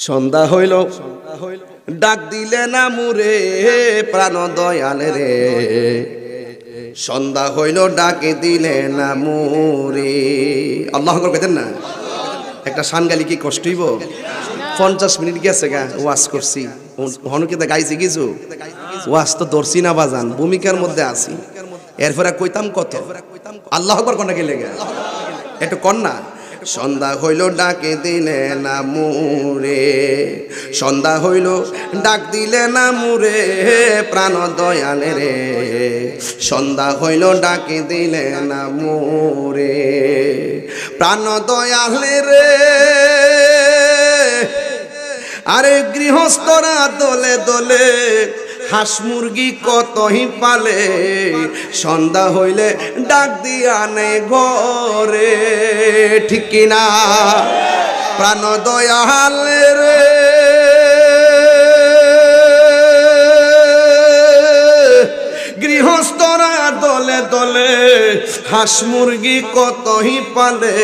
সন্ধ্যা হইল ডাক দিলে না মুরে প্রাণ দয়াল রে, সন্ধ্যা হইল ডাকে দিলে না মুরে। আল্লাহ আকবার কইতেন না? একটা শান গালি কি কষ্ট হইব? 50 মিনিট গেছে গা ওয়াজ করছি, হনকিতে গাইছি কিছু ওয়াজ তো ধরছি না বাজান, ভূমিকার মধ্যে আছি। এরপরে কইতাম কত আল্লাহ আকবার কোনটা গেলে গা একটু কন্যা। সন্ধ্যা হইল ডাকে দিলে না মুরে, সন্ধ্যা হইল ডাক দিলে না মুরে প্রাণ দয়াল রে, সন্ধ্যা হইল ডাকে দিলে না মুরে প্রাণ দয়াল রে। আরে গৃহস্থরা দলে দলে হাঁস মুরগি কতই পালে, সন্ধ্যা হইলে ডাক দিয়া নেই ঘরে, ঠিক কিনা? প্রাণ দয়াল রে গৃহস্থরা দলে দলে হাঁস মুরগি কতই পালে,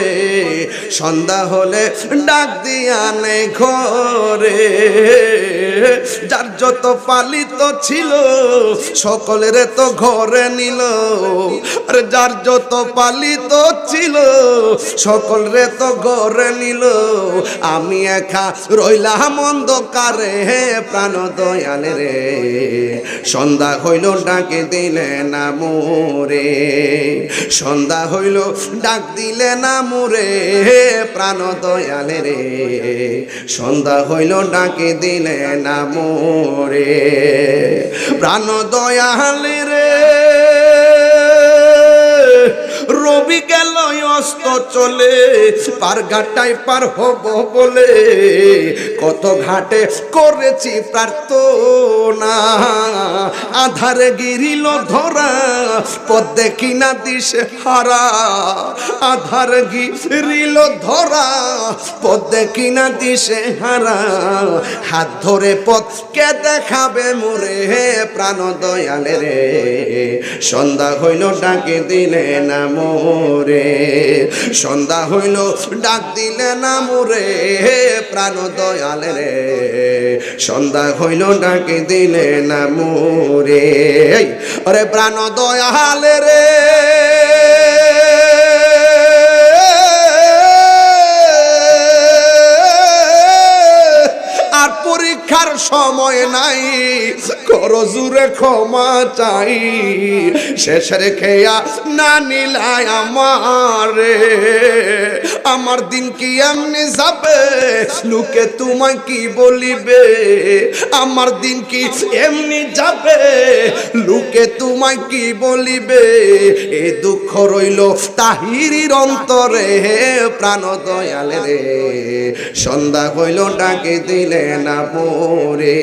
সন্ধ্যা হলে ডাক দিয়া নেই ঘরে। যার যত পালিত ছিল সকলের তো ঘরে নিল, আর যার যত পালিত ছিল সকলরে তো ঘরে নিল, আমি একা রইলাম অন্ধকারে প্রাণ দয়াল রে, সন্ধ্যা হইল ডাকে দিলে না মোরে, সন্ধ্যা হইল ডাক দিলে না মোরে প্রাণ দয়াল রে, সন্ধ্যা হইল ডাকে দিলে না মোরে প্রাণ দয়াল রে। রবি গেল অস্ত চলে, পার ঘাটায় পার হব বলে কত ঘাটে করেছি প্রার্থনা, আধারে গিরিল ধরা পথ দেখি না দিশে হারা, আধারে গিরিল ধরা পথ দেখি না দিশে হারা, হাত ধরে পথ কে দেখাবে মোরে প্রাণ দয়াল রে, সন্ধ্যা হইল ডাকে দিলে না মোরে, সন্ধ্যা হইল ডাক দিলে না মোরে প্রাণ দয়াল রে, সন্ধ্যা হইল ডাকে দিলে না মোরে। আরে প্রাণ দয়াল রে আর পরীক্ষার সময় নাই, করো জুরে ক্ষমা চাই, শেষের খেয়া না নিলাই আমারে, আমার দিন কি এমনি যাবে লোকে তোমায় কি বলিবে, আমার দিন কি এমনি যাবে লোকে তোমায় কি বলিবে, এ দুঃখ রইল তাহিরির অন্তরে প্রাণ দয়াল রে, সন্ধ্যা হইল ডাকে দিলে না মোরে।